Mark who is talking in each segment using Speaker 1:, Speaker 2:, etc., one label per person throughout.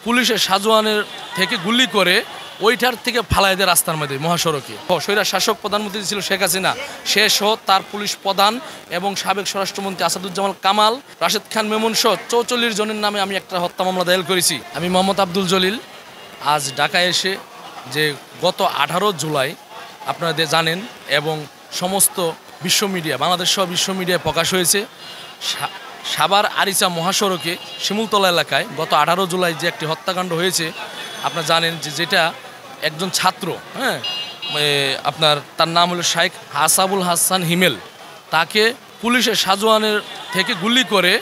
Speaker 1: পুলিশের সাজোয়ানের থেকে গুলি করে ওইটার থেকে ফালাই দেয় রাস্তার মধ্যে মহাসড়কে। স্বৈরা শাসক প্রধানমন্ত্রী ছিল শেখ হাসিনা, সে সহ তার পুলিশ প্রধান এবং সাবেক স্বরাষ্ট্রমন্ত্রী আসাদুজ্জামান কামাল, রাশেদ খান মেমন সহ 44 জনের নামে আমি একটা হত্যা মামলা দায়ের করেছি। আমি মোহাম্মদ আব্দুল জলিল আজ ঢাকায় এসে যে গত 18 জুলাই আপনারা জানেন এবং সমস্ত বিশ্ব মিডিয়া, বাংলাদেশ সহ বিশ্ব মিডিয়ায় প্রকাশ হয়েছে, সাভার আরিচা মহাসড়কে শিমুলতলা এলাকায় গত 18 জুলাই যে একটি হত্যাকাণ্ড হয়েছে। আপনারা জানেন যে যেটা একজন ছাত্র, তার নাম হলো শাইখ আসাবুল হাসান হিমেল, তাকে পুলিশের সাজোয়ানের থেকে গুলি করে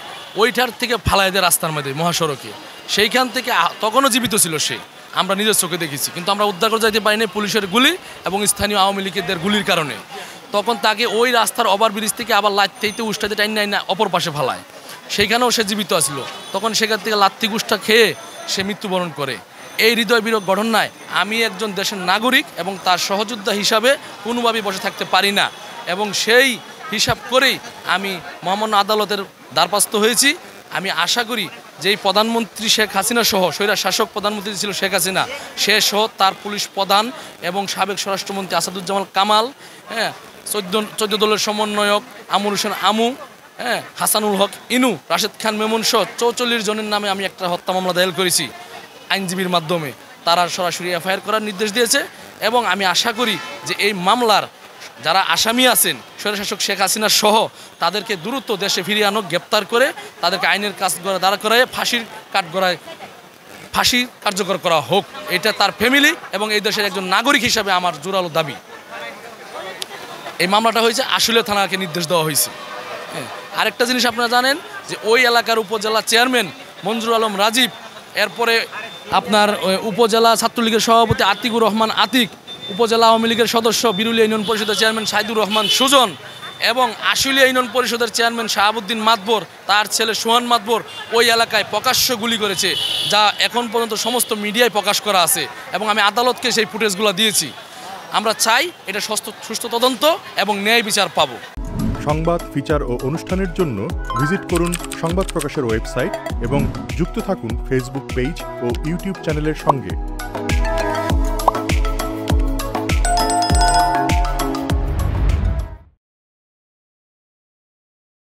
Speaker 1: ওইটার থেকে ফালাই দেয় রাস্তার মধ্যে মহাসড়কে। সেইখান থেকে তখনও জীবিত ছিল সে, আমরা নিজের চোখে দেখেছি, কিন্তু আমরা উদ্ধার করে যাইতে পারিনি পুলিশের গুলি এবং স্থানীয় আওয়ামী লীগের গুলির কারণে। তখন তাকে ওই রাস্তার ওভারব্রিজ থেকে আবার লাত্তিতে উষ্টাতে টাইন না অপর পাশে ফালায়, সেইখানেও সে জীবিত আসছিল। তখন সেখান থেকে লাত্তি গুষ্টা খেয়ে সে মৃত্যুবরণ করে। এই হৃদয় বিরোধ ঘটনায় আমি একজন দেশের নাগরিক এবং তার সহযোদ্ধা হিসাবে কোনোভাবেই বসে থাকতে পারি না, এবং সেই হিসাব করেই আমি মহামান্য আদালতের দ্বারস্থ হয়েছি। আমি আশা করি যে এই প্রধানমন্ত্রী শেখ হাসিনা সহ স্বৈরা শাসক প্রধানমন্ত্রী ছিল শেখ হাসিনা, সে সহ তার পুলিশ প্রধান এবং সাবেক স্বরাষ্ট্রমন্ত্রী আসাদুজ্জামান কামাল, 14 দলের সমন্বয়ক আমর হোসেন আমু, হাসানুল হক ইনু, রাশেদ খান মেমন সহ 44 জনের নামে আমি একটা হত্যা মামলা দায়ের করেছি আইনজীবীর মাধ্যমে। তারা সরাসরি এফআইআর করার নির্দেশ দিয়েছে এবং আমি আশা করি যে এই মামলার যারা আসামি আছেন স্বৈরশাসক শেখ হাসিনা সহ তাদেরকে দ্রুত দেশে ফিরিয়ে আনো, গ্রেপ্তার করে তাদেরকে আইনের কাজ দাঁড়া করায় ফাঁসি কার্যকর করা হোক। এটা তার ফ্যামিলি এবং এই দেশের একজন নাগরিক হিসাবে আমার জোরালো দাবি। এই মামলাটা হয়েছে আশুলিয়া থানাকে নির্দেশ দেওয়া হয়েছে। আরেকটা জিনিস আপনারা জানেন যে ওই এলাকার উপজেলা চেয়ারম্যান মঞ্জুর আলম রাজীব, এরপরে আপনার উপজেলা ছাত্রলীগের সভাপতি আতিকুর রহমান আতিক, উপজেলা আওয়ামী লীগের সদস্য বিরুলিয়া ইউনিয়ন পরিষদের চেয়ারম্যান সাইদুর রহমান সুজন এবং আশুলিয়া ইউনিয়ন পরিষদের চেয়ারম্যান শাহাবুদ্দিন মাতবর, তার ছেলে সোহান মাতবর ওই এলাকায় প্রকাশ্য গুলি করেছে, যা এখন পর্যন্ত সমস্ত মিডিয়ায় প্রকাশ করা আছে এবং আমি আদালতকে সেই ফুটেজগুলো দিয়েছি। আমরা চাই এটা সুষ্ঠু তদন্ত এবং ন্যায় বিচার পাবো।
Speaker 2: সংবাদ, ফিচার ও অনুষ্ঠানের জন্য ভিজিট করুন সংবাদ প্রকাশের ওয়েবসাইট এবং যুক্ত থাকুন ফেসবুক পেজ ও ইউটিউব চ্যানেলের সঙ্গে।